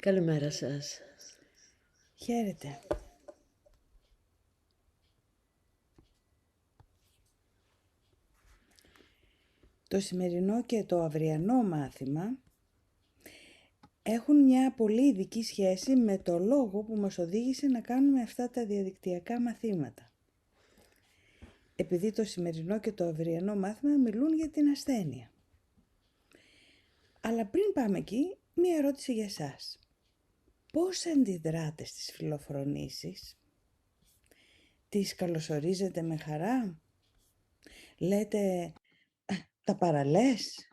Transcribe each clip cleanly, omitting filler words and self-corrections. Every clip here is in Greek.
Καλημέρα σας. Χαίρετε. Το σημερινό και το αυριανό μάθημα έχουν μια πολύ ειδική σχέση με το λόγο που μας οδήγησε να κάνουμε αυτά τα διαδικτυακά μαθήματα. Επειδή το σημερινό και το αυριανό μάθημα μιλούν για την ασθένεια. Αλλά πριν πάμε εκεί, μια ερώτηση για εσάς. Πώς αντιδράτε στις φιλοφρονήσεις? Τις καλωσορίζετε με χαρά? Λέτε, τα παραλές?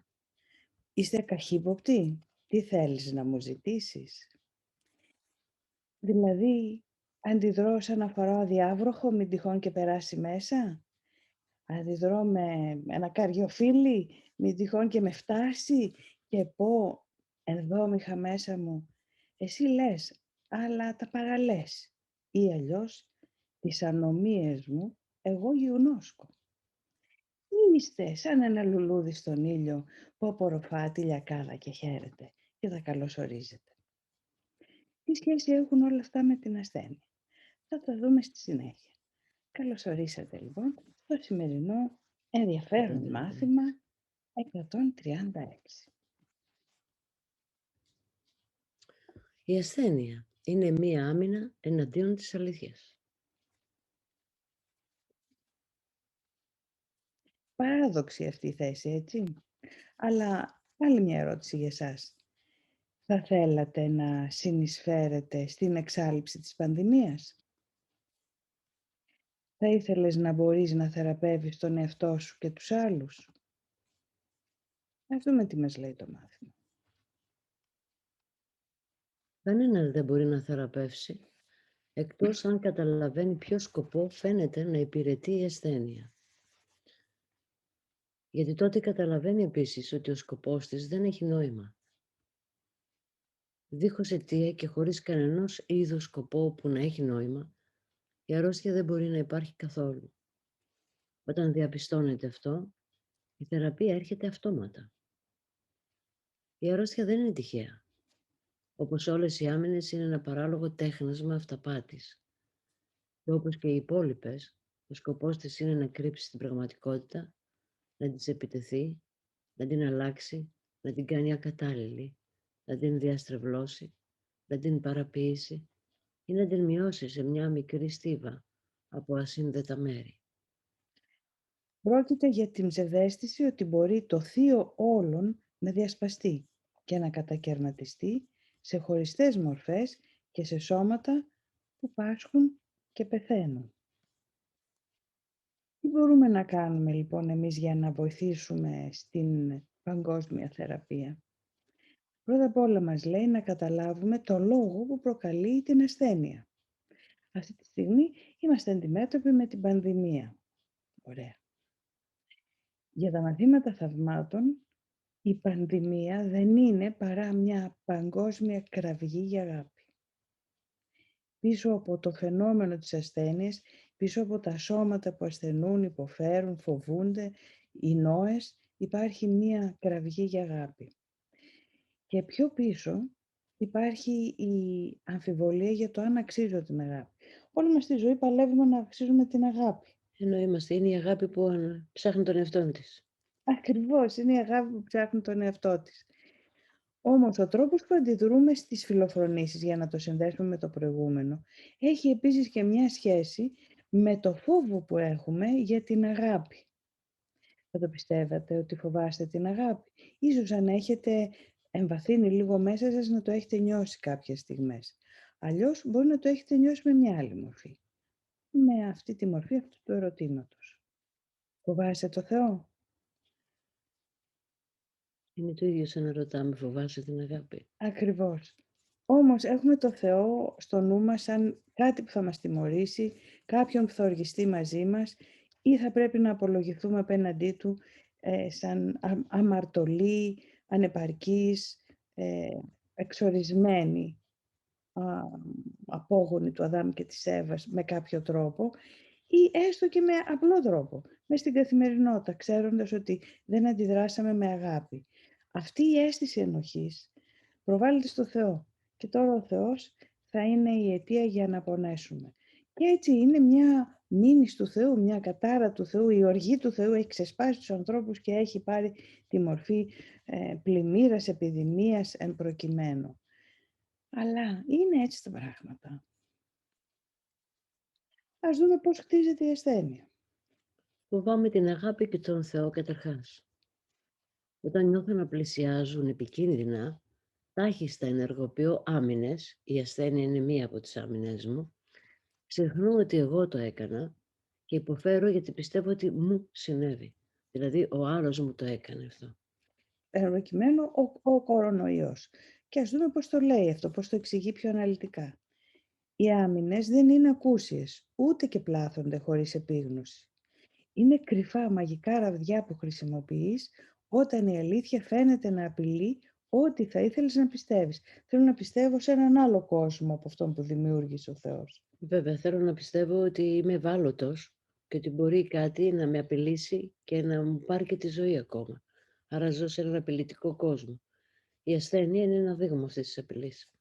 Είστε καχύποπτοι? Τι θέλεις να μου ζητήσεις? Δηλαδή, αντιδρώ σαν να φοράω αδιάβροχο, μην τυχόν και περάσει μέσα. Αντιδρώ με ένα καριοφύλι, μην τυχόν και με φτάσει και πω ενδόμηχα μέσα μου, εσύ λες, αλλά τα παραλές. Ή αλλιώς, τις ανομίες μου, εγώ γιγνώσκω. Ή είστε σαν ένα λουλούδι στον ήλιο που απορροφά τη λιακάδα και χαίρεται και τα καλωσορίζετε. Τι σχέση έχουν όλα αυτά με την ασθένεια? Θα τα δούμε στη συνέχεια. Καλώς ορίσατε λοιπόν στο σημερινό ενδιαφέρον μάθημα 136. Η ασθένεια είναι μία άμυνα εναντίον της αλήθειας. Παράδοξη αυτή η θέση, έτσι. Αλλά άλλη μια ερώτηση για εσάς. Θα θέλατε να συνεισφέρετε στην εξάλειψη της πανδημίας? Θα ήθελες να μπορείς να θεραπεύεις τον εαυτό σου και τους άλλους? Ας δούμε τι μας λέει το μάθημα. Κανένας δεν μπορεί να θεραπεύσει, εκτός αν καταλαβαίνει ποιο σκοπό φαίνεται να υπηρετεί η ασθένεια. Γιατί τότε καταλαβαίνει επίσης ότι ο σκοπός της δεν έχει νόημα. Δίχως αιτία και χωρίς κανενός είδους σκοπό που να έχει νόημα, η αρρώστια δεν μπορεί να υπάρχει καθόλου. Όταν διαπιστώνεται αυτό, η θεραπεία έρχεται αυτόματα. Η αρρώστια δεν είναι τυχαία. Όπως όλες οι άμυνες είναι ένα παράλογο τέχνασμα αυταπάτης. Και όπως και οι υπόλοιπες, ο σκοπός της είναι να κρύψει την πραγματικότητα, να της επιτεθεί, να την αλλάξει, να την κάνει ακατάλληλη, να την διαστρεβλώσει, να την παραποιήσει ή να την μειώσει σε μια μικρή στίβα από ασύνδετα μέρη. Πρόκειται για την ψευδαίσθηση ότι μπορεί το θείο όλων να διασπαστεί και να κατακαιρματιστεί σε χωριστές μορφές και σε σώματα που πάσχουν και πεθαίνουν. Τι μπορούμε να κάνουμε λοιπόν εμείς για να βοηθήσουμε στην παγκόσμια θεραπεία? Πρώτα απ' όλα μας λέει να καταλάβουμε το λόγο που προκαλεί την ασθένεια. Αυτή τη στιγμή είμαστε αντιμέτωποι με την πανδημία. Ωραία. Για τα μαθήματα θαυμάτων, η πανδημία δεν είναι παρά μια παγκόσμια κραυγή για αγάπη. Πίσω από το φαινόμενο της ασθένειας, πίσω από τα σώματα που ασθενούν, υποφέρουν, φοβούνται, οι νόες, υπάρχει μια κραυγή για αγάπη. Και πιο πίσω υπάρχει η αμφιβολία για το αν αξίζω την αγάπη. Όλη μας τη ζωή παλεύουμε να αξίζουμε την αγάπη. Ενώ είναι η αγάπη που ψάχνει τον εαυτό της. Ακριβώς, είναι η αγάπη που ψάχνει τον εαυτό της. Όμως ο τρόπος που αντιδρούμε στις φιλοφρονήσεις, για να το συνδέσουμε με το προηγούμενο, έχει επίσης και μια σχέση με το φόβο που έχουμε για την αγάπη. Θα το πιστεύατε ότι φοβάστε την αγάπη? Ίσως αν έχετε εμβαθύνει λίγο μέσα σας να το έχετε νιώσει κάποιες στιγμές. Αλλιώς μπορεί να το έχετε νιώσει με μια άλλη μορφή. Με αυτή τη μορφή αυτού του ερωτήματος. Φοβάσαι το Θεό? Είναι το ίδιο σαν να ρωτάμε, φοβάσαι την αγάπη? Ακριβώς. Όμως έχουμε το Θεό στο νου μας σαν κάτι που θα μας τιμωρήσει, κάποιον που θα οργιστεί μαζί μας ή θα πρέπει να απολογηθούμε απέναντί του σαν αμαρτωλοί, ανεπαρκείς, εξορισμένοι απόγονοι του Αδάμ και της Εύας με κάποιο τρόπο ή έστω και με απλό τρόπο, μες στην καθημερινότητα, ξέροντας ότι δεν αντιδράσαμε με αγάπη. Αυτή η αίσθηση ενοχής προβάλλεται στο Θεό Και τώρα ο Θεός θα είναι η αιτία για να πονέσουμε. Και έτσι είναι μια μήνυση του Θεού, μια κατάρα του Θεού, η οργή του Θεού έχει ξεσπάσει τους ανθρώπους και έχει πάρει τη μορφή πλημμύρας, επιδημίας εν προκειμένου. Αλλά είναι έτσι τα πράγματα. Ας δούμε πώς χτίζεται η ασθένεια. Φοβάμαι την αγάπη και τον Θεό καταρχάς. Όταν νιώθω να πλησιάζουν επικίνδυνα, τάχιστα ενεργοποιώ άμυνες, η ασθένεια είναι μία από τις άμυνες μου, ξεχνώ ότι εγώ το έκανα και υποφέρω γιατί πιστεύω ότι μου συνέβη. Δηλαδή ο άλλος μου το έκανε αυτό. Εν προκειμένου ο κορονοϊός. Και ας δούμε πώς το λέει αυτό, πώς το εξηγεί πιο αναλυτικά. Οι άμυνες δεν είναι ακούσιες, ούτε και πλάθονται χωρίς επίγνωση. Είναι κρυφά μαγικά ραβδιά που χρησιμοποιείς όταν η αλήθεια φαίνεται να απειλεί ό,τι θα ήθελες να πιστεύεις. Θέλω να πιστεύω σε έναν άλλο κόσμο από αυτόν που δημιούργησε ο Θεός. Βέβαια θέλω να πιστεύω ότι είμαι ευάλωτος και ότι μπορεί κάτι να με απειλήσει και να μου πάρει και τη ζωή ακόμα. Άρα ζω σε έναν απειλητικό κόσμο. Η ασθένεια είναι ένα δείγμα αυτής της απειλής.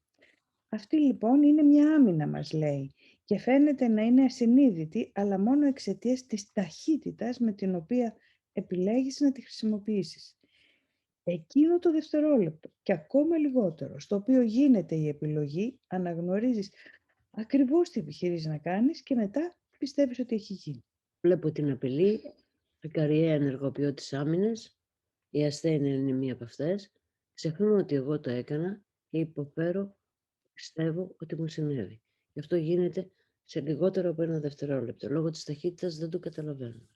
Αυτή λοιπόν είναι μια άμυνα, μας λέει, και φαίνεται να είναι ασυνείδητη, αλλά μόνο εξαιτίας της ταχύτητας με την οποία επιλέγεις να τη χρησιμοποιήσεις. Εκείνο το δευτερόλεπτο και ακόμα λιγότερο, στο οποίο γίνεται η επιλογή, αναγνωρίζεις ακριβώς τι επιχειρείς να κάνεις και μετά πιστεύεις ότι έχει γίνει. Βλέπω την απειλή, ακαριέα ενεργοποιώ τις άμυνες, η ασθένεια είναι μία από αυτές, ξεχνώ ότι εγώ το έκανα και υποφέρω, πιστεύω ότι μου συνέβη. Γι' αυτό γίνεται σε λιγότερο από ένα δευτερόλεπτο. Λόγω της ταχύτητας δεν το καταλαβαίνω.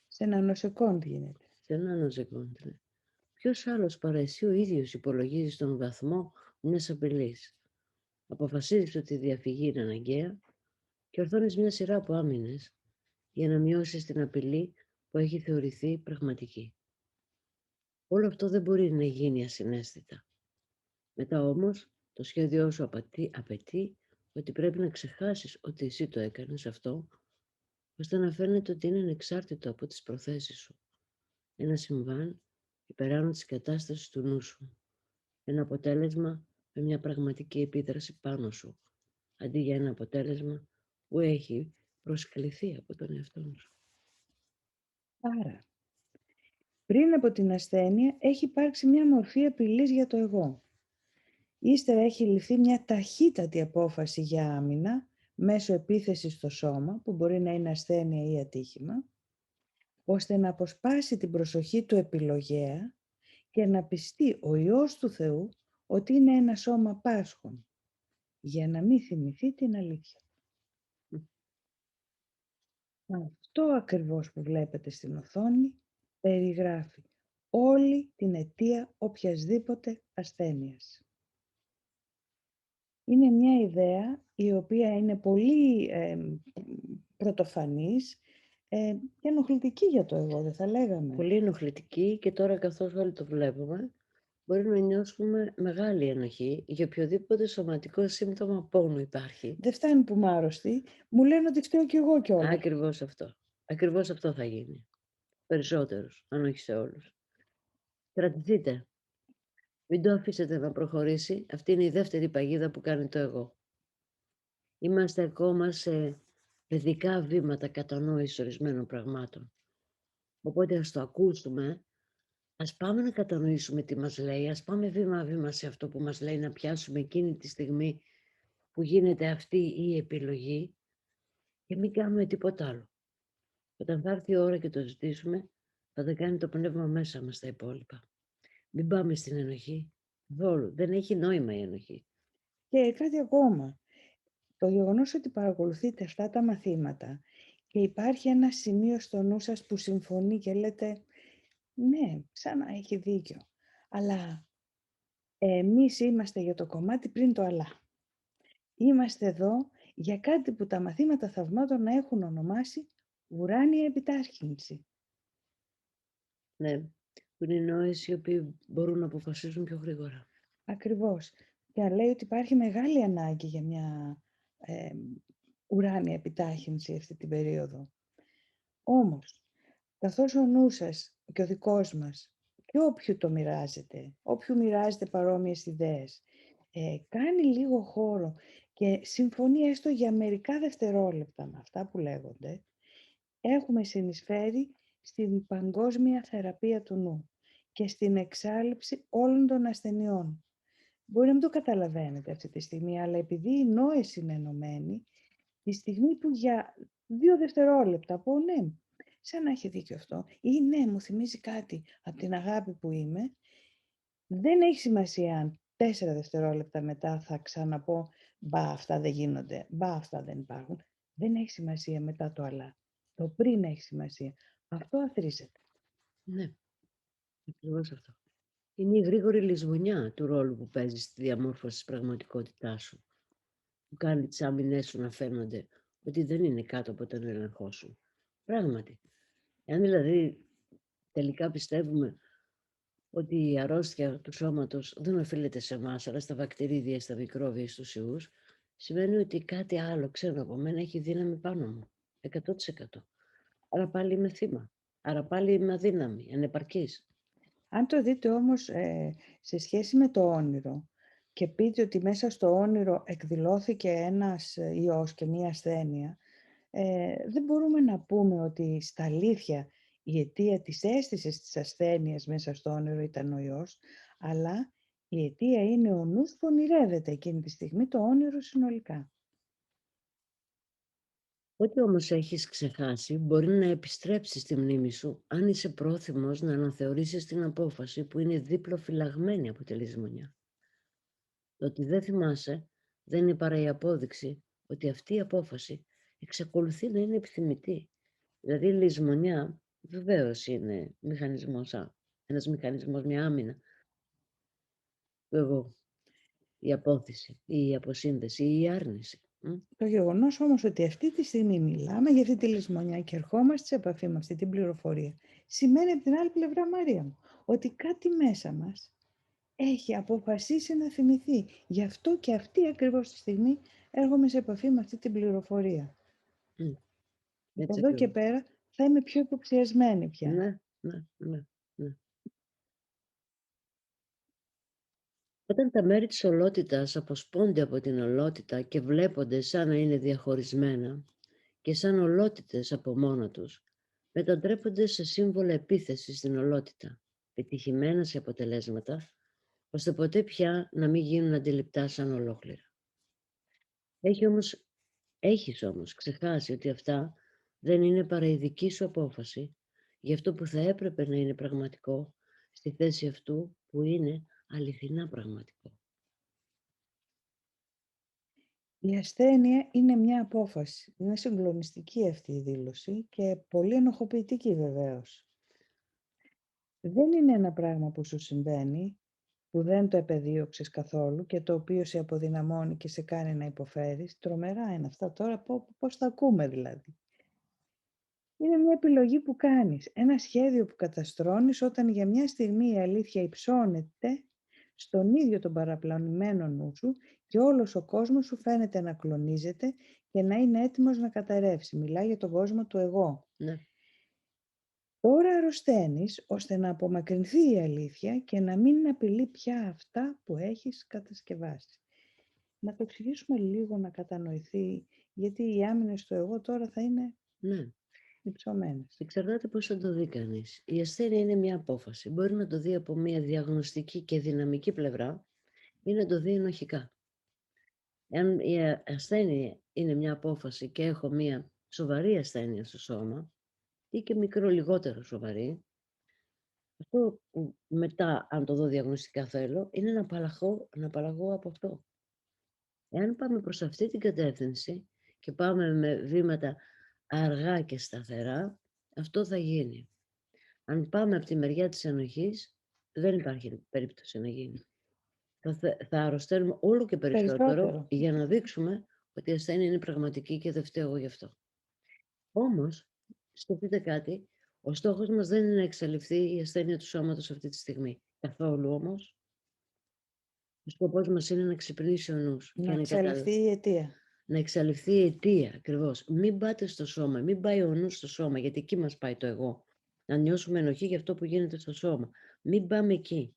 Σε νανοσεκόντ γίνεται. Σε ένα νοσεκόντ. Ποιος άλλος παρά εσύ ο ίδιος υπολογίζεις τον βαθμό μιας απειλής. Αποφασίζεις ότι η διαφυγή είναι αναγκαία και ορθώνεις μια σειρά από άμυνες για να μειώσεις την απειλή που έχει θεωρηθεί πραγματική. Όλο αυτό δεν μπορεί να γίνει ασυναίσθητα. Μετά όμως το σχέδιό σου απαιτεί ότι πρέπει να ξεχάσεις ότι εσύ το έκανες αυτό, ώστε να φαίνεται ότι είναι ανεξάρτητο από τις προθέσεις σου. Ένα συμβάν υπεράνω της κατάστασης του νου σου. Ένα αποτέλεσμα με μια πραγματική επίδραση πάνω σου, αντί για ένα αποτέλεσμα που έχει προσκληθεί από τον εαυτό σου. Άρα, πριν από την ασθένεια έχει υπάρξει μια μορφή απειλής για το εγώ. Ύστερα έχει ληφθεί μια ταχύτατη απόφαση για άμυνα μέσω επίθεσης στο σώμα, που μπορεί να είναι ασθένεια ή ατύχημα, ώστε να αποσπάσει την προσοχή του επιλογέα και να πιστεί ο Υιός του Θεού ότι είναι ένα σώμα πάσχων, για να μην θυμηθεί την αλήθεια. Αυτό ακριβώς που βλέπετε στην οθόνη περιγράφει όλη την αιτία οποιασδήποτε ασθένειας. Είναι μια ιδέα η οποία είναι πολύ πρωτοφανής και ενοχλητική για το εγώ, δεν θα λέγαμε. Πολύ ενοχλητική και τώρα καθώς όλοι το βλέπουμε, μπορεί να νιώσουμε μεγάλη ενοχή για οποιοδήποτε σωματικό σύμπτωμα πόνου υπάρχει. Δεν φτάνει που είμαι άρρωστη, μου λένε ότι φταίω κι εγώ κιόλας. Ακριβώς αυτό. Ακριβώς αυτό θα γίνει. Περισσότερους, αν όχι σε όλους. Κρατηθείτε. Μην το αφήσετε να προχωρήσει. Αυτή είναι η δεύτερη παγίδα που κάνει το εγώ. Είμαστε ακόμα σε παιδικά βήματα κατανόησης ορισμένων πραγμάτων. Οπότε ας το ακούσουμε, ας πάμε να κατανοήσουμε τι μας λέει, ας πάμε βήμα-βήμα σε αυτό που μας λέει, να πιάσουμε εκείνη τη στιγμή που γίνεται αυτή η επιλογή και μην κάνουμε τίποτα άλλο. Όταν θα έρθει η ώρα και το ζητήσουμε, θα τα κάνει το πνεύμα μέσα μας τα υπόλοιπα. Μην πάμε στην ενοχή. Καθόλου. Δεν έχει νόημα η ενοχή. Και κάτι ακόμα. Το γεγονός ότι παρακολουθείτε αυτά τα μαθήματα και υπάρχει ένα σημείο στο νου σας που συμφωνεί και λέτε ναι, σαν να έχει δίκιο. Αλλά εμείς είμαστε για το κομμάτι πριν το αλλά. Είμαστε εδώ για κάτι που τα μαθήματα θαυμάτων έχουν ονομάσει ουράνια επιτάσχυνση. Ναι, που είναι οι νόες οι οποίοι μπορούν να αποφασίσουν πιο γρήγορα. Ακριβώς. Και λέει ότι υπάρχει μεγάλη ανάγκη για μια ουράνια επιτάχυνση αυτή την περίοδο. Όμως, καθώς ο νους σας και ο δικός μας και όποιου το μοιράζεται, όποιου μοιράζεται παρόμοιες ιδέες, κάνει λίγο χώρο και συμφωνεί έστω για μερικά δευτερόλεπτα με αυτά που λέγονται, έχουμε συνεισφέρει στην παγκόσμια θεραπεία του νου και στην εξάλειψη όλων των ασθενειών. Μπορεί να μην το καταλαβαίνετε αυτή τη στιγμή, αλλά επειδή οι νόες είναι ενωμένοι, τη στιγμή που για 2 δευτερόλεπτα πω ναι, σαν να έχει δίκιο αυτό, ή ναι, μου θυμίζει κάτι από την αγάπη που είμαι, δεν έχει σημασία αν 4 δευτερόλεπτα μετά θα ξαναπώ «Μπα, αυτά δεν γίνονται, μπα, αυτά δεν υπάρχουν». Δεν έχει σημασία μετά το «αλλά». Το πριν έχει σημασία. Αυτό αθροίζεται. Ναι, ακριβώς αυτό. Είναι η γρήγορη λησμονιά του ρόλου που παίζει στη διαμόρφωση της πραγματικότητάς σου, που κάνει τις άμυνές σου να φαίνονται ότι δεν είναι κάτω από τον έλεγχό σου. Πράγματι, εάν δηλαδή τελικά πιστεύουμε ότι η αρρώστια του σώματος δεν οφείλεται σε εμάς, αλλά στα βακτηρίδια, στα μικρόβια, στους ιούς, σημαίνει ότι κάτι άλλο ξένο από μένα έχει δύναμη πάνω μου, 100%. Άρα πάλι είμαι θύμα. Άρα πάλι είμαι αδύναμη, ανεπαρκής. Αν το δείτε όμως σε σχέση με το όνειρο και πείτε ότι μέσα στο όνειρο εκδηλώθηκε ένας ιός και μία ασθένεια, δεν μπορούμε να πούμε ότι στα αλήθεια η αιτία της αίσθησης της ασθένειας μέσα στο όνειρο ήταν ο ιός, αλλά η αιτία είναι ο νους που ονειρεύεται εκείνη τη στιγμή το όνειρο συνολικά. Ό,τι όμως έχεις ξεχάσει μπορεί να επιστρέψει στη μνήμη σου αν είσαι πρόθυμος να αναθεωρήσεις την απόφαση που είναι δίπλο φυλαγμένη από τη λησμονιά. Το ότι δεν θυμάσαι δεν είναι παρά η απόδειξη ότι αυτή η απόφαση εξακολουθεί να είναι επιθυμητή. Δηλαδή η λησμονιά βεβαίως είναι μηχανισμός, ένας μηχανισμός, μια άμυνα του εγώ, η απόθεση, η αποσύνδεση ή η άρνηση. Το γεγονός όμως ότι αυτή τη στιγμή μιλάμε για αυτή τη λησμονιά και ερχόμαστε σε επαφή με αυτή την πληροφορία, σημαίνει από την άλλη πλευρά, Μαρία μου, ότι κάτι μέσα μας έχει αποφασίσει να θυμηθεί. Γι' αυτό και αυτή ακριβώς τη στιγμή έρχομαι σε επαφή με αυτή την πληροφορία. Από Έτσι εδώ και ακριβώς. πέρα θα είμαι πιο υποψιασμένη πια. Ναι, ναι, ναι, ναι. Όταν τα μέρη της ολότητας αποσπώνται από την ολότητα και βλέπονται σαν να είναι διαχωρισμένα και σαν ολότητες από μόνα τους, μετατρέπονται σε σύμβολα επίθεσης στην ολότητα, πετυχημένα σε αποτελέσματα, ώστε ποτέ πια να μην γίνουν αντιληπτά σαν ολόκληρα. Έχεις όμως ξεχάσει ότι αυτά δεν είναι παρά η δική σου απόφαση για αυτό που θα έπρεπε να είναι πραγματικό στη θέση αυτού που είναι αληθινά πραγματικό. Η ασθένεια είναι μια απόφαση. Είναι συγκλονιστική αυτή η δήλωση και πολύ ενοχοποιητική βεβαίως. Δεν είναι ένα πράγμα που σου συμβαίνει, που δεν το επεδίωξες καθόλου και το οποίο σε αποδυναμώνει και σε κάνει να υποφέρεις. Τρομερά είναι αυτά τώρα, πώς τα ακούμε δηλαδή. Είναι μια επιλογή που κάνεις, ένα σχέδιο που καταστρώνεις όταν για μια στιγμή η αλήθεια υψώνεται στον ίδιο τον παραπλανημένο νου σου και όλος ο κόσμος σου φαίνεται να κλονίζεται και να είναι έτοιμος να καταρρεύσει. Μιλάει για τον κόσμο του εγώ. Ναι. Τώρα αρρωσταίνεις ώστε να απομακρυνθεί η αλήθεια και να μην απειλεί πια αυτά που έχεις κατασκευάσει. Να το εξηγήσουμε λίγο να κατανοηθεί, γιατί οι άμυνες του εγώ τώρα θα είναι Ναι. υψωμένες. Εξαρτάται πώς θα το δει κανείς. Η ασθένεια είναι μια απόφαση. Μπορεί να το δει από μια διαγνωστική και δυναμική πλευρά ή να το δει ενοχικά. Εάν η ασθένεια είναι μια απόφαση και έχω μια σοβαρή ασθένεια στο σώμα ή και μικρό λιγότερο σοβαρή, αυτό που μετά, αν το δω διαγνωστικά θέλω, είναι να απαλλαγώ από αυτό. Εάν πάμε προς αυτή την κατεύθυνση και πάμε με βήματα αργά και σταθερά, αυτό θα γίνει. Αν πάμε από τη μεριά της ενοχής, δεν υπάρχει περίπτωση να γίνει. Θα αρρωσταίνουμε όλο και περισσότερο για να δείξουμε ότι η ασθένεια είναι πραγματική και δεν φταίω εγώ γι' αυτό. Όμως, σκεφτείτε κάτι, ο στόχος μας δεν είναι να εξαλειφθεί η ασθένεια του σώματος αυτή τη στιγμή. Καθόλου όμως. Ο σκοπός μας είναι να ξυπνήσει ο νους. Να εξαλειφθεί η αιτία. Να εξαλειφθεί η αιτία, ακριβώς. Μην πάτε στο σώμα, μην πάει ο νους στο σώμα, γιατί εκεί μας πάει το εγώ. Να νιώσουμε ενοχή για αυτό που γίνεται στο σώμα. Μην πάμε εκεί.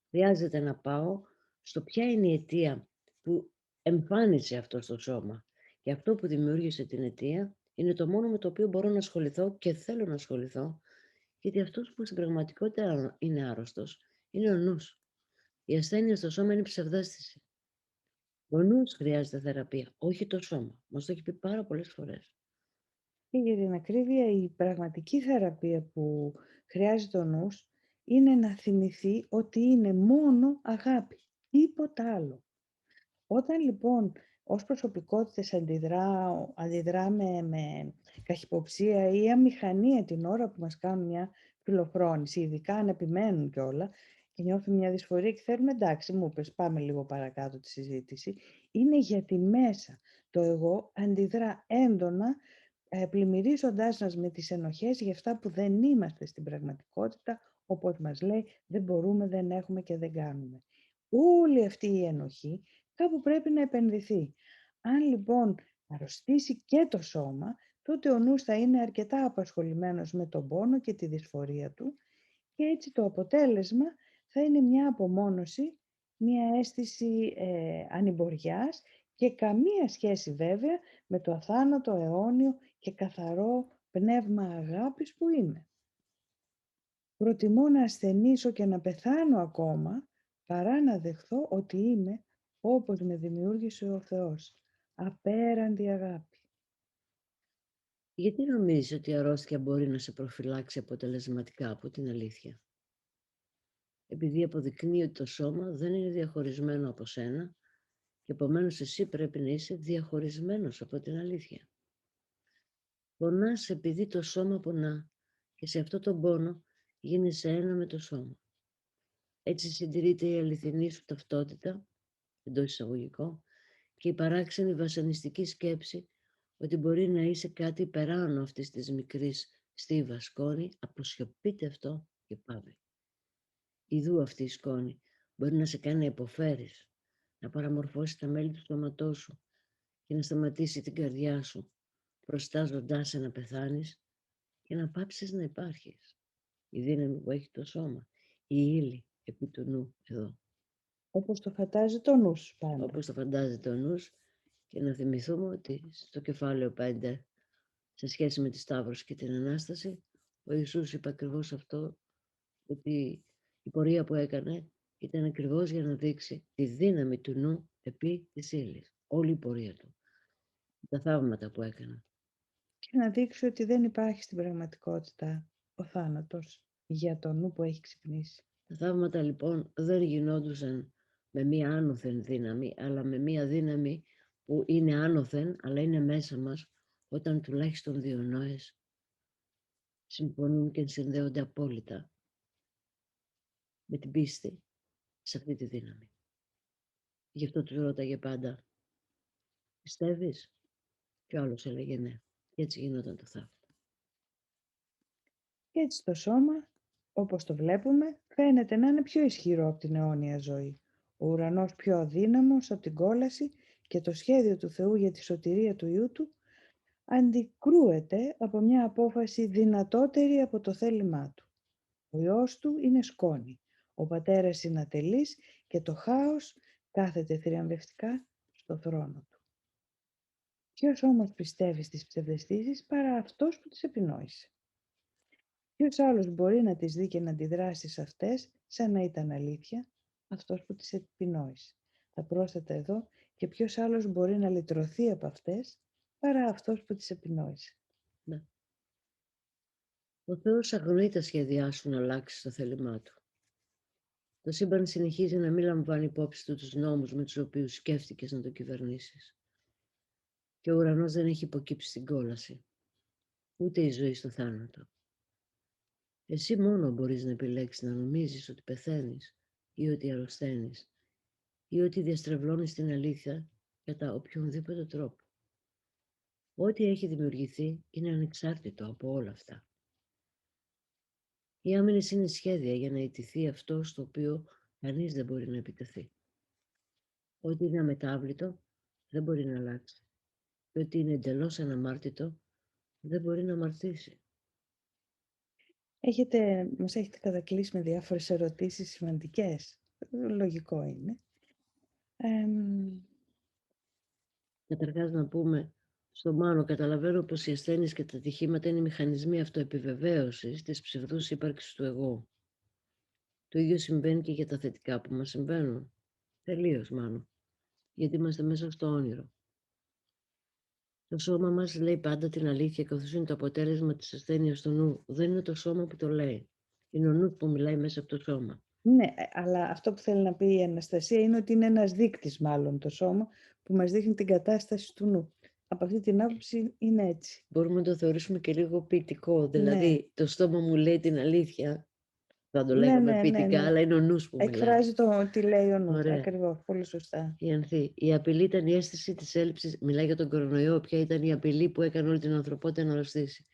Χρειάζεται να πάω στο ποια είναι η αιτία που εμφάνισε αυτό στο σώμα. Και αυτό που δημιούργησε την αιτία είναι το μόνο με το οποίο μπορώ να ασχοληθώ και θέλω να ασχοληθώ, γιατί αυτός που στην πραγματικότητα είναι άρρωστος είναι ο νους. Η ασθένεια στο σώμα είναι ψευδαίσθηση. Ο νους χρειάζεται θεραπεία, όχι το σώμα. Μας το έχει πει πάρα πολλές φορές. Και για την ακρίβεια, η πραγματική θεραπεία που χρειάζεται ο νους είναι να θυμηθεί ότι είναι μόνο αγάπη, τίποτα άλλο. Όταν λοιπόν ως προσωπικότητες αντιδρά με καχυποψία ή αμηχανία την ώρα που μας κάνουν μια φιλοφρόνηση, ειδικά αν επιμένουν κιόλα και νιώθουν μια δυσφορία και θέλουν, εντάξει, μου είπες, πάμε λίγο παρακάτω τη συζήτηση, είναι γιατί μέσα το εγώ αντιδρά έντονα, πλημμυρίζοντάς μας με τις ενοχές για αυτά που δεν είμαστε στην πραγματικότητα, όπως μας λέει δεν μπορούμε, δεν έχουμε και δεν κάνουμε. Όλη αυτή η ενοχή κάπου πρέπει να επενδυθεί. Αν λοιπόν αρρωστήσει και το σώμα, τότε ο νους θα είναι αρκετά απασχολημένος με τον πόνο και τη δυσφορία του και έτσι το αποτέλεσμα θα είναι μια απομόνωση, μια αίσθηση ανημποριάς και καμία σχέση βέβαια με το αθάνατο, αιώνιο και καθαρό πνεύμα αγάπης που είμαι. Προτιμώ να ασθενήσω και να πεθάνω ακόμα, παρά να δεχθώ ότι είμαι όπως με δημιούργησε ο Θεός, απέραντη αγάπη. Γιατί νομίζεις ότι η αρρώστια μπορεί να σε προφυλάξει αποτελεσματικά από την αλήθεια? Επειδή αποδεικνύει ότι το σώμα δεν είναι διαχωρισμένο από σένα και επομένως εσύ πρέπει να είσαι διαχωρισμένος από την αλήθεια. Πονάς επειδή το σώμα πονά και σε αυτό τον πόνο γίνεσαι ένα με το σώμα. Έτσι συντηρείται η αληθινή σου ταυτότητα, εντός εισαγωγικών, και η παράξενη βασανιστική σκέψη ότι μπορεί να είσαι κάτι υπεράνω αυτής της μικρής στίβας σκόνη, αποσιωπείτε αυτό και πάμε. Ιδού αυτή η σκόνη μπορεί να σε κάνει να υποφέρεις, να παραμορφώσει τα μέλη του στόματός σου και να σταματήσει την καρδιά σου, προστάζοντάς σε να πεθάνεις και να πάψεις να υπάρχεις. Η δύναμη που έχει το σώμα, η ύλη επί του νου εδώ. Όπως το φαντάζεται ο νους πάντα. Όπως το φαντάζεται ο νους, και να θυμηθούμε ότι στο κεφάλαιο 5, σε σχέση με τη Σταύρωση και την Ανάσταση, ο Ιησούς είπε ακριβώς αυτό, ότι η πορεία που έκανε ήταν ακριβώς για να δείξει τη δύναμη του νου επί της ύλης. Όλη η πορεία του. Τα θαύματα που έκανε. Και να δείξει ότι δεν υπάρχει στην πραγματικότητα ο θάνατος για το νου που έχει ξυπνήσει. Τα θαύματα λοιπόν δεν γινόντουσαν με μία άνωθεν δύναμη, αλλά με μία δύναμη που είναι άνωθεν, αλλά είναι μέσα μας, όταν τουλάχιστον δύο νόες συμφωνούν και συνδέονται απόλυτα με την πίστη σε αυτή τη δύναμη. Γι' αυτό του ρώταγε πάντα, πιστεύεις? Και ο άλλος έλεγε ναι. Και έτσι γινόταν το θαύμα. Και έτσι το σώμα, όπως το βλέπουμε, φαίνεται να είναι πιο ισχυρό από την αιώνια ζωή. Ο ουρανός πιο αδύναμος από την κόλαση και το σχέδιο του Θεού για τη σωτηρία του Υιού Του αντικρούεται από μια απόφαση δυνατότερη από το θέλημά Του. Ο Υιός Του είναι σκόνη, ο Πατέρας είναι ατελής και το χάος κάθεται θριαμβευτικά στο θρόνο Του. Ποιος όμως πιστεύει στις ψευδαισθήσεις παρά αυτός που τις επινόησε? Ποιος άλλος μπορεί να τις δει και να αντιδράσει σε αυτές σαν να ήταν αλήθεια? Αυτός που τις επινόησε. Θα πρόσθετα εδώ και ποιος άλλος μπορεί να λυτρωθεί από αυτές παρά αυτός που τις επινόησε. Ναι. Ο Θεός αγνοεί τα σχέδιά σου να αλλάξει το θέλημά Του. Το σύμπαν συνεχίζει να μην λαμβάνει υπόψη του τους νόμους με τους οποίους σκέφτηκες να το κυβερνήσεις. Και ο ουρανός δεν έχει υποκύψει στην κόλαση, ούτε η ζωή στο θάνατο. Εσύ μόνο μπορείς να επιλέξεις να νομίζεις ότι πεθαίνεις ή ότι αρρωσταίνεις ή ότι διαστρεβλώνεις την αλήθεια κατά οποιονδήποτε τρόπο. Ό,τι έχει δημιουργηθεί είναι ανεξάρτητο από όλα αυτά. Οι άμυνες είναι σχέδια για να ιτηθεί αυτό στο οποίο κανείς δεν μπορεί να επιτεθεί. Ό,τι είναι αμετάβλητο δεν μπορεί να αλλάξει. Και ό,τι είναι εντελώς αναμάρτητο δεν μπορεί να αμαρτήσει. Μας έχετε κατακλείσει με διάφορες ερωτήσεις σημαντικές. Λογικό είναι. Εμ, Καταρχάς να πούμε στον Μάνο, καταλαβαίνω πως οι ασθένειες και τα ατυχήματα είναι μηχανισμοί αυτοεπιβεβαίωσης της ψευδούς ύπαρξης του εγώ. Το ίδιο συμβαίνει και για τα θετικά που μας συμβαίνουν. Τελείως, Μάνο. Γιατί είμαστε μέσα στο όνειρο. Το σώμα μας λέει πάντα την αλήθεια, καθώς είναι το αποτέλεσμα της ασθένειας του νου. Δεν είναι το σώμα που το λέει. Είναι ο νους που μιλάει μέσα από το σώμα. ναι, αλλά αυτό που θέλει να πει η Αναστασία είναι ότι είναι ένας δείκτης μάλλον το σώμα που μας δείχνει την κατάσταση του νου. Από αυτή την άποψη είναι έτσι. Μπορούμε να το θεωρήσουμε και λίγο ποιητικό. Ναι, Δηλαδή, το στόμα μου λέει την αλήθεια. Θα το ναι, λέγαμε ναι, ναι, ποιητικά, ναι. αλλά είναι ο νους που μιλάει. Εκφράζει το τι λέει ο νους. Ωραία. Ακριβώς, πολύ σωστά. Η Ανθή. Η απειλή ήταν η αίσθηση της έλλειψης. Μιλάει για τον κορονοϊό. Ποια ήταν η απειλή που έκανε όλη την ανθρωπότητα να αρρωστήσει.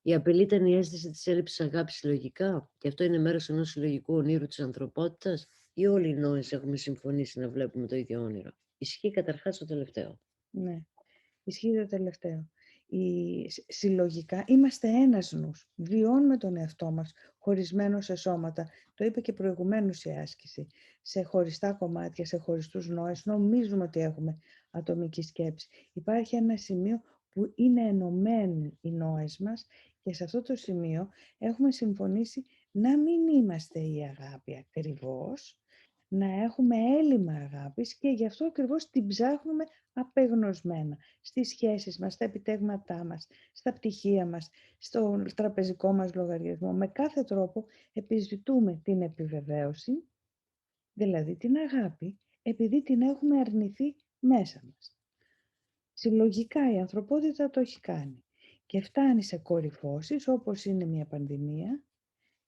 Η απειλή ήταν η αίσθηση της έλλειψης αγάπης συλλογικά, και αυτό είναι μέρος ενός συλλογικού ονείρου της ανθρωπότητας, ή όλοι οι νόες έχουμε συμφωνήσει να βλέπουμε το ίδιο όνειρο. Ισχύει καταρχάς το τελευταίο. Ναι, ισχύει το τελευταίο. Συλλογικά είμαστε ένας νους. Βιώνουμε τον εαυτό μας χωρισμένο σε σώματα. Το είπε και προηγουμένως η άσκηση. Σε χωριστά κομμάτια, σε χωριστούς νόες. Νομίζουμε ότι έχουμε ατομική σκέψη. Υπάρχει ένα σημείο που είναι ενωμένοι οι νόες μας και σε αυτό το σημείο έχουμε συμφωνήσει να μην είμαστε η αγάπη ακριβώς, να έχουμε έλλειμμα αγάπης και γι' αυτό ακριβώς την ψάχνουμε απεγνωσμένα στις σχέσεις μας, στα επιτεύγματά μας, στα πτυχία μας, στο τραπεζικό μας λογαριασμό. Με κάθε τρόπο επιζητούμε την επιβεβαίωση, δηλαδή την αγάπη, επειδή την έχουμε αρνηθεί μέσα μας. Συλλογικά η ανθρωπότητα το έχει κάνει και φτάνει σε κορυφώσεις όπως είναι μια πανδημία,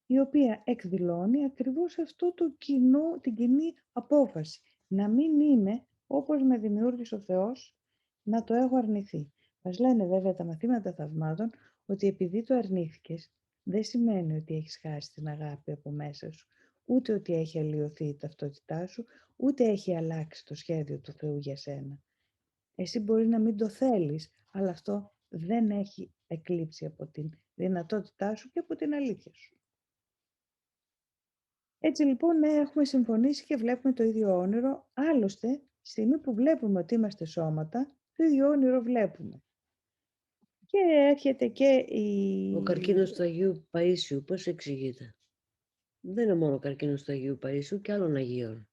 η οποία εκδηλώνει ακριβώς αυτό το κοινό, την κοινή απόφαση. Να μην είμαι όπως με δημιούργησε ο Θεός, να το έχω αρνηθεί. Μας λένε βέβαια τα μαθήματα θαυμάτων ότι επειδή το αρνήθηκες, δεν σημαίνει ότι έχεις χάσει την αγάπη από μέσα σου, ούτε ότι έχει αλλοιωθεί η ταυτότητά σου, ούτε έχει αλλάξει το σχέδιο του Θεού για σένα. Εσύ μπορεί να μην το θέλεις, αλλά αυτό δεν έχει εκλείψει από την δυνατότητά σου και από την αλήθεια σου. Έτσι λοιπόν, ναι, έχουμε συμφωνήσει και βλέπουμε το ίδιο όνειρο. Άλλωστε, στη στιγμή που βλέπουμε ότι είμαστε σώματα, το ίδιο όνειρο βλέπουμε. Και έρχεται και η... Ο καρκίνος του Αγίου Παΐσιου πώς εξηγείται? Δεν είναι μόνο ο καρκίνος του Αγίου Παΐσιου και άλλων Αγίων.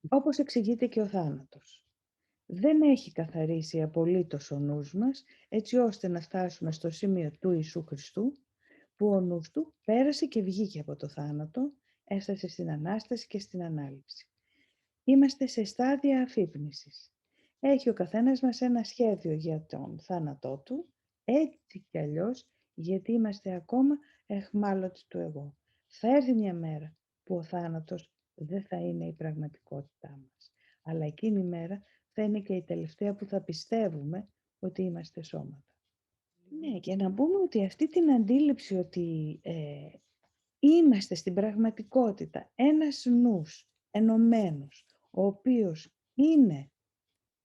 Όπως εξηγείται και ο θάνατος. Δεν έχει καθαρίσει απολύτως ο νους μας, έτσι ώστε να φτάσουμε στο σημείο του Ιησού Χριστού, που ο νους του πέρασε και βγήκε από το θάνατο, έφτασε στην Ανάσταση και στην Ανάληψη. Είμαστε σε στάδια αφύπνισης. Έχει ο καθένας μας ένα σχέδιο για τον θάνατό του, έτσι κι αλλιώς, γιατί είμαστε ακόμα εχμάλωτοι του εγώ. Θα έρθει μια μέρα που ο θάνατος δεν θα είναι η πραγματικότητά μας. Αλλά εκείνη η μέρα θα είναι και η τελευταία που θα πιστεύουμε ότι είμαστε σώματα. Ναι, και να πούμε ότι αυτή την αντίληψη ότι είμαστε στην πραγματικότητα ένας νους ενωμένος, ο οποίος είναι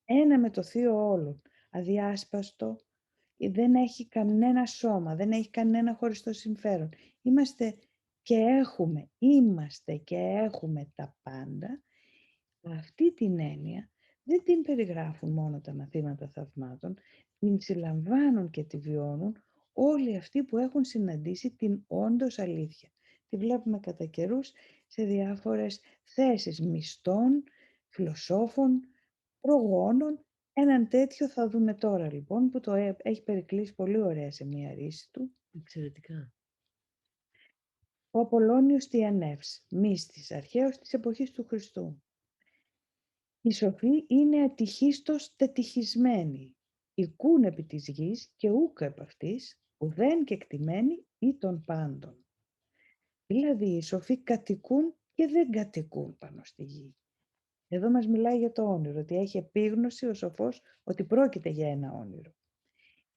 ένα με το θείο όλων, αδιάσπαστο, δεν έχει κανένα σώμα, δεν έχει κανένα χωριστό συμφέρον. Είμαστε και έχουμε τα πάντα. Αυτή την έννοια δεν την περιγράφουν μόνο τα μαθήματα θαυμάτων, την συλλαμβάνουν και τη βιώνουν όλοι αυτοί που έχουν συναντήσει την όντως αλήθεια. Τη βλέπουμε κατά καιρούς σε διάφορες θέσεις μισθών, φιλοσόφων, προγόνων. Έναν τέτοιο θα δούμε τώρα λοιπόν, που το έχει περικλείσει πολύ ωραία σε μία ρίση του. Εξαιρετικά. Ο Απολώνιος Τιανεύς, μύστης αρχαίος της εποχής του Χριστού. Οι σοφοί είναι ατυχίστως τετυχισμένοι, οικούν επί της γης και ούκ επ' αυτής, ουδέν και εκτιμένοι ή των πάντων. Δηλαδή οι σοφοί κατοικούν και δεν κατοικούν πάνω στη γη. Εδώ μας μιλάει για το όνειρο, ότι έχει επίγνωση ο σοφός ότι πρόκειται για ένα όνειρο.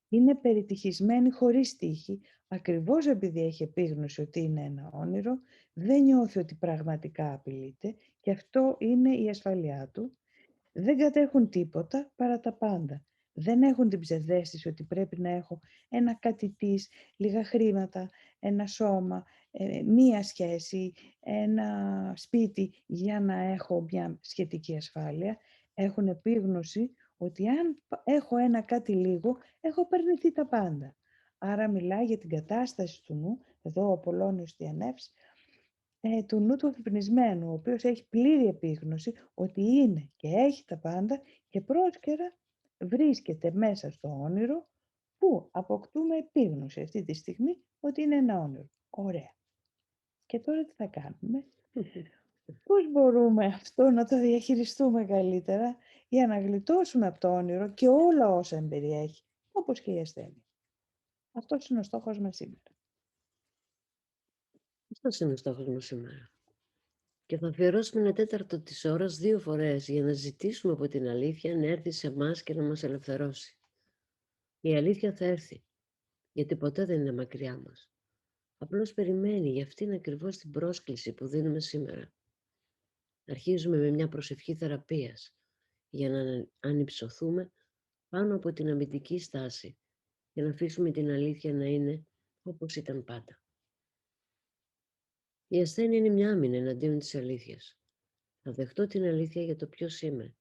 Είναι περιτυχισμένοι χωρίς τύχη, ακριβώς επειδή έχει επίγνωση ότι είναι ένα όνειρο, δεν νιώθει ότι πραγματικά απειλείται και αυτό είναι η ασφαλειά του. Δεν κατέχουν τίποτα παρά τα πάντα. Δεν έχουν την ψευδαίσθηση ότι πρέπει να έχω ένα κάτι της, λίγα χρήματα, ένα σώμα, μία σχέση, ένα σπίτι για να έχω μια σχετική ασφάλεια, έχουν επίγνωση ότι αν έχω ένα κάτι λίγο, έχω περνηθεί τα πάντα. Άρα μιλάει για την κατάσταση του νου, εδώ ο Απολλώνιος Διανεύς, του νου του αφυπνισμένου, ο οποίος έχει πλήρη επίγνωση ότι είναι και έχει τα πάντα και πρόσκαιρα βρίσκεται μέσα στο όνειρο που αποκτούμε επίγνωση αυτή τη στιγμή ότι είναι ένα όνειρο. Ωραία. Και τώρα τι θα κάνουμε? Πώς μπορούμε αυτό να το διαχειριστούμε καλύτερα για να γλιτώσουμε από το όνειρο και όλα όσα εμπεριέχει, όπως και η ασθένεια. Αυτός είναι ο στόχος μας σήμερα. Αυτός είναι ο στόχος μας σήμερα. Και θα αφιερώσουμε 1/4 της ώρας 2 φορές για να ζητήσουμε από την αλήθεια να έρθει σε εμάς και να μας ελευθερώσει. Η αλήθεια θα έρθει, γιατί ποτέ δεν είναι μακριά μας. Απλώς περιμένει για αυτήν ακριβώς την πρόσκληση που δίνουμε σήμερα. Αρχίζουμε με μια προσευχή θεραπείας για να ανυψωθούμε πάνω από την αμυντική στάση και να αφήσουμε την αλήθεια να είναι όπως ήταν πάντα. Η ασθένεια είναι μια άμυνα εναντίον της αλήθειας. Θα δεχτώ την αλήθεια για το ποιος είμαι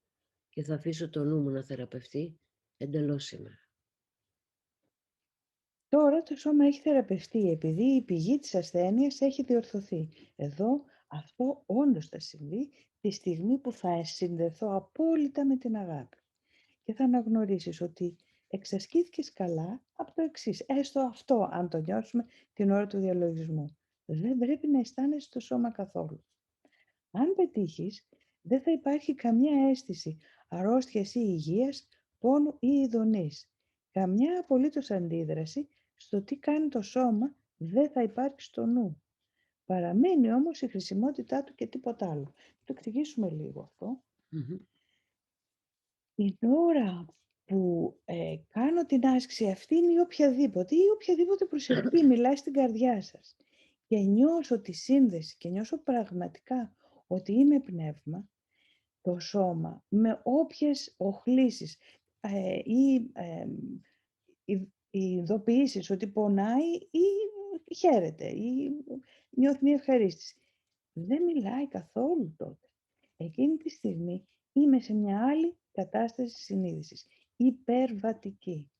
και θα αφήσω το νου μου να θεραπευτεί εντελώς σήμερα. Τώρα το σώμα έχει θεραπευτεί επειδή η πηγή της ασθένειας έχει διορθωθεί. Εδώ αυτό όντως θα συμβεί τη στιγμή που θα συνδεθώ απόλυτα με την αγάπη. Και θα αναγνωρίσεις ότι εξασκήθηκες καλά από το εξής. Έστω αυτό, αν το νιώσουμε την ώρα του διαλογισμού. Δεν πρέπει να αισθάνεσαι το σώμα καθόλου. Αν πετύχεις, δεν θα υπάρχει καμιά αίσθηση αρρώστιας ή υγείας, πόνου ή ειδονής. Καμιά απολύτως αντίδραση στο τι κάνει το σώμα δεν θα υπάρξει στο νου. Παραμένει όμως η χρησιμότητά του και τίποτα άλλο. Το εξηγήσουμε λίγο αυτό. Την ώρα που κάνω την άσκηση αυτή ή οποιαδήποτε προσευχή μιλάει στην καρδιά σας και νιώσω τη σύνδεση και νιώσω πραγματικά ότι είμαι πνεύμα, το σώμα με όποιες οχλήσεις ή ειδοποιήσεις ότι πονάει ή χαίρεται ή νιώθει μια ευχαρίστηση. Δεν μιλάει καθόλου τότε. Εκείνη τη στιγμή είμαι σε μια άλλη κατάσταση συνείδησης, υπερβατική.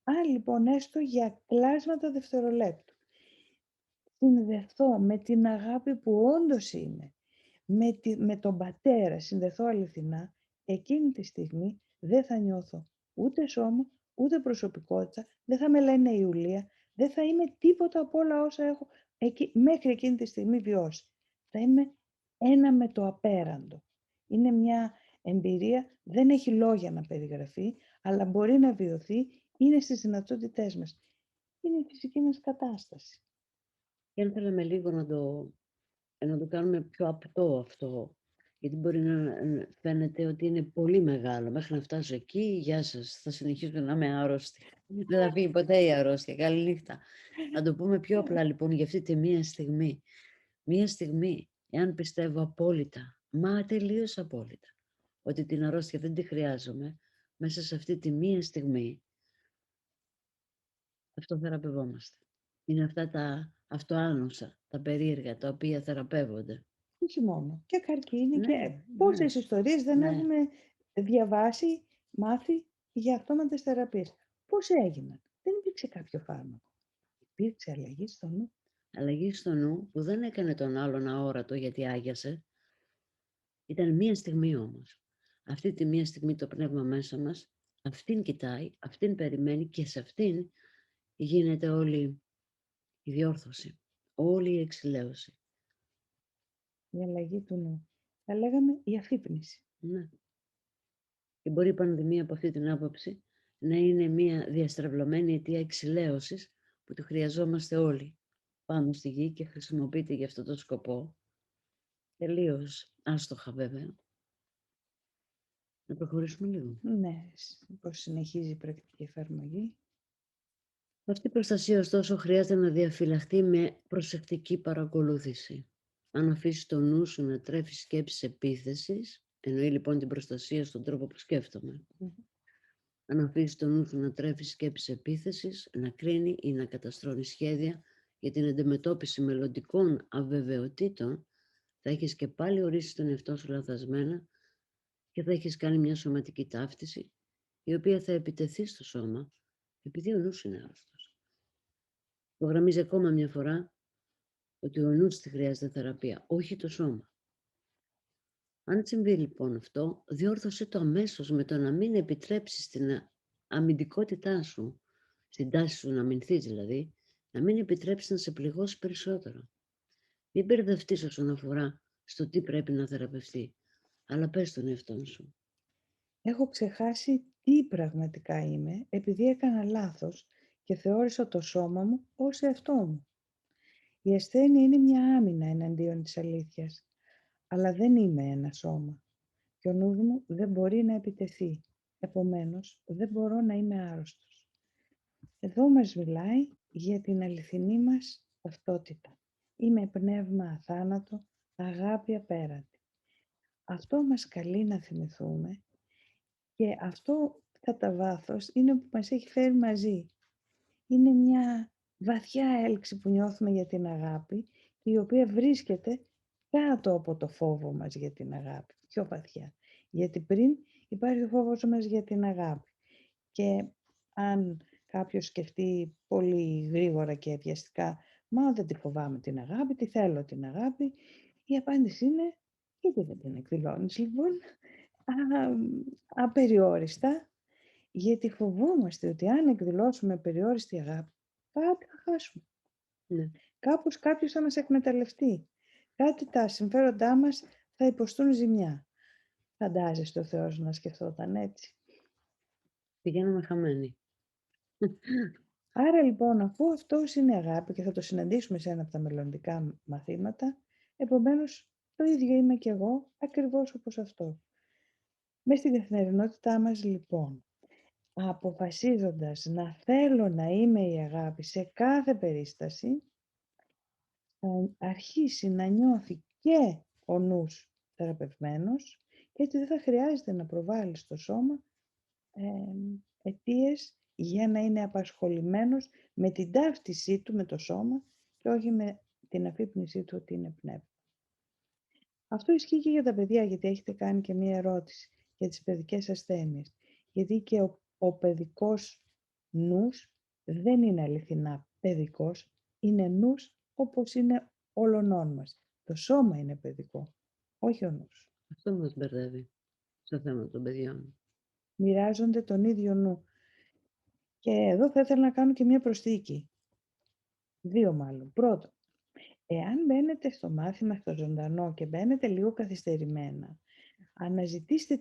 Αν λοιπόν έστω για κλάσματα δευτερολέπτου συνδεθώ με την αγάπη που όντως είμαι, με τον πατέρα συνδεθώ αληθινά, εκείνη τη στιγμή δεν θα νιώθω ούτε σώμα, ούτε προσωπικότητα, δεν θα με λένε Ιουλία, δεν θα είμαι τίποτα από όλα όσα έχω μέχρι εκείνη τη στιγμή βιώσει. Θα είμαι ένα με το απέραντο. Είναι μια εμπειρία, δεν έχει λόγια να περιγραφεί, αλλά μπορεί να βιωθεί, είναι στις δυνατότητές μας. Είναι η φυσική μας κατάσταση. Και αν θέλαμε λίγο να το κάνουμε πιο απτό αυτό, γιατί μπορεί να φαίνεται ότι είναι πολύ μεγάλο. Μέχρι να φτάσω εκεί, γεια σας, θα συνεχίσω να είμαι άρρωστη. Δεν θα φύγει ποτέ η αρρώστια. Καλή νύχτα. Να το πούμε πιο απλά λοιπόν για αυτή τη μία στιγμή. Μία στιγμή, εάν πιστεύω απόλυτα, μα τελείως απόλυτα, ότι την αρρώστια δεν τη χρειάζομαι, μέσα σε αυτή τη μία στιγμή, αυτοθεραπευόμαστε. Είναι αυτά τα αυτοάνωσα, τα περίεργα, τα οποία θεραπεύονται. Όχι μόνο. Και καρκίνη Ναι, και πόσες ιστορίες δεν ναι. έχουμε διαβάσει, μάθει για αυτόματες θεραπείες. Πώς έγιναν? Δεν υπήρξε κάποιο φάρμακο. Υπήρξε αλλαγή στο νου. Αλλαγή στο νου που δεν έκανε τον άλλον αόρατο γιατί άγιασε. Ήταν μία στιγμή όμως. Αυτή τη μία στιγμή το πνεύμα μέσα μας, αυτήν κοιτάει, αυτήν περιμένει και σε αυτήν γίνεται όλη η διόρθωση, όλη η εξηλαίωση. Η αλλαγή του νου. Θα λέγαμε η αφύπνιση. Ναι. Και μπορεί η πανδημία από αυτή την άποψη να είναι μία διαστρεβλωμένη αιτία εξηλαίωσης που τη χρειαζόμαστε όλοι πάνω στη γη και χρησιμοποιείται για αυτό το σκοπό. Τελείως άστοχα βέβαια. Να προχωρήσουμε λίγο. Ναι, πώς συνεχίζει η πρακτική εφαρμογή. Αυτή η προστασία ωστόσο χρειάζεται να διαφυλαχθεί με προσεκτική παρακολούθηση. Αν αφήσει το νου σου να τρέφει σκέψεις επίθεσης, εννοεί λοιπόν την προστασία στον τρόπο που σκέφτομαι. Αν αφήσει το νου σου να τρέφει σκέψεις επίθεσης, να κρίνει ή να καταστρώνει σχέδια για την αντιμετώπιση μελλοντικών αβεβαιοτήτων, θα έχεις και πάλι ορίσει τον εαυτό σου λαθασμένα και θα έχεις κάνει μια σωματική ταύτιση, η οποία θα επιτεθεί στο σώμα, επειδή ο νους είναι άρρωστος. Υπογραμμίζει ακόμα μια φορά ότι ο νους τη χρειάζεται θεραπεία, όχι το σώμα. Αν συμβεί λοιπόν αυτό, διόρθωσε το αμέσως με το να μην επιτρέψεις την αμυντικότητά σου, στην τάση σου να αμυνθείς δηλαδή, να μην επιτρέψεις να σε πληγώσει περισσότερο. Μην μπερδευτείς όσον αφορά στο τι πρέπει να θεραπευτεί, αλλά πες τον εαυτό σου. Έχω ξεχάσει τι πραγματικά είμαι επειδή έκανα λάθος και θεώρησα το σώμα μου ως εαυτό μου. Η ασθένεια είναι μια άμυνα εναντίον της αλήθειας, αλλά δεν είμαι ένα σώμα και ο νους μου δεν μπορεί να επιτεθεί. Επομένως, δεν μπορώ να είμαι άρρωστος. Εδώ μας μιλάει για την αληθινή μας ταυτότητα. Είμαι πνεύμα αθάνατο, αγάπη απέραντη. Αυτό μας καλεί να θυμηθούμε και αυτό κατά βάθος είναι που μας έχει φέρει μαζί. Είναι μια βαθιά έλξη που νιώθουμε για την αγάπη και η οποία βρίσκεται κάτω από το φόβο μας για την αγάπη, πιο βαθιά. Γιατί πριν υπάρχει ο φόβος μας για την αγάπη. Και αν κάποιος σκεφτεί πολύ γρήγορα και βιαστικά, μα δεν τη φοβάμαι την αγάπη, τη θέλω την αγάπη, η απάντηση είναι, γιατί δεν την εκδηλώνεις λοιπόν, απεριόριστα, γιατί φοβόμαστε ότι αν εκδηλώσουμε περιόριστη αγάπη, κάτι θα χάσουμε. Ναι. Κάπως κάποιος θα μας εκμεταλλευτεί. Κάτι τα συμφέροντά μας θα υποστούν ζημιά. Φαντάζεστε ο Θεός να σκεφτόταν έτσι. Πηγαίνουμε χαμένοι. Άρα λοιπόν, αφού αυτός είναι αγάπη και θα το συναντήσουμε σε ένα από τα μελλοντικά μαθήματα, επομένως το ίδιο είμαι και εγώ, ακριβώς όπως αυτό. Μες στην καθημερινότητά μας λοιπόν, αποφασίζοντας να θέλω να είμαι η αγάπη σε κάθε περίσταση, θα αρχίσει να νιώθει και ο νους θεραπευμένος και έτσι δεν θα χρειάζεται να προβάλλει στο σώμα αιτίες για να είναι απασχολημένος με την ταύτισή του με το σώμα και όχι με την αφύπνισή του ότι είναι πνεύμα. Αυτό ισχύει και για τα παιδιά, γιατί έχετε κάνει και μία ερώτηση για τις παιδικές ασθένειες. Γιατί και ο παιδικός νους δεν είναι αληθινά παιδικός, είναι νους όπως είναι όλων μας. Το σώμα είναι παιδικό, όχι ο νους. Αυτό μας μπερδεύει στο θέμα των παιδιών. Μοιράζονται τον ίδιο νου. Και εδώ θα ήθελα να κάνω και μία προσθήκη. Δύο μάλλον. Πρώτον, εάν μπαίνετε στο μάθημα στο ζωντανό και μπαίνετε λίγο καθυστερημένα, αναζητήστε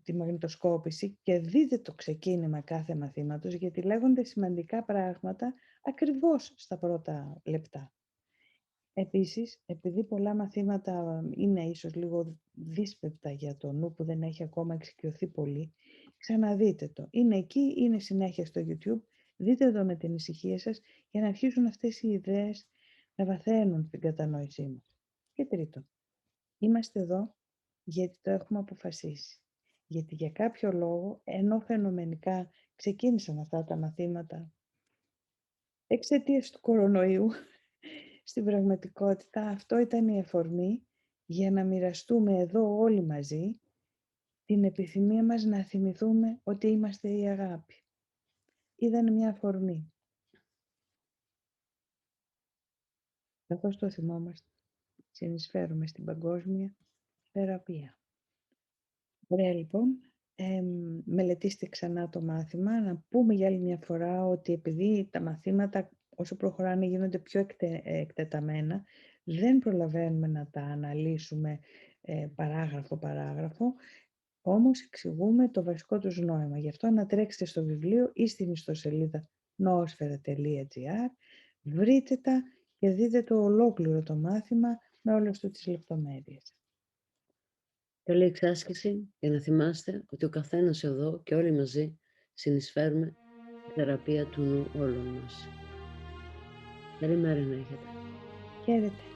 τη μαγνητοσκόπηση και δείτε το ξεκίνημα κάθε μαθήματος, γιατί λέγονται σημαντικά πράγματα ακριβώς στα πρώτα λεπτά. Επίσης, επειδή πολλά μαθήματα είναι ίσως λίγο δύσπεπτα για το νου που δεν έχει ακόμα εξοικειωθεί πολύ, ξαναδείτε το. Είναι εκεί, είναι συνέχεια στο YouTube, δείτε το με την ησυχία σας για να αρχίσουν αυτές οι ιδέες να βαθαίνουν την κατανόησή μας. Και τρίτον, είμαστε εδώ γιατί το έχουμε αποφασίσει. Γιατί για κάποιο λόγο, ενώ φαινομενικά ξεκίνησαν αυτά τα μαθήματα εξαιτίας του κορονοϊού, στην πραγματικότητα αυτό ήταν η αφορμή για να μοιραστούμε εδώ όλοι μαζί την επιθυμία μας να θυμηθούμε ότι είμαστε η αγάπη. Ήταν μια αφορμή. Καθώς το θυμόμαστε, συνεισφέρουμε στην παγκόσμια θεραπεία. Ωραία λοιπόν, μελετήστε ξανά το μάθημα. Να πούμε για άλλη μια φορά ότι επειδή τα μαθήματα όσο προχωράνε γίνονται πιο εκτεταμένα, δεν προλαβαίνουμε να τα αναλύσουμε παράγραφο, όμως εξηγούμε το βασικό τους νόημα. Γι' αυτό ανατρέξτε στο βιβλίο ή στην ιστοσελίδα noosfera.gr, βρείτε τα και δείτε το ολόκληρο το μάθημα με όλες του τις λεπτομέρειες. Καλή εξάσκηση για να θυμάστε ότι ο καθένας εδώ και όλοι μαζί συνεισφέρουμε τη θεραπεία του νου όλων μας. Καλή μέρα να έχετε. Χαίρετε.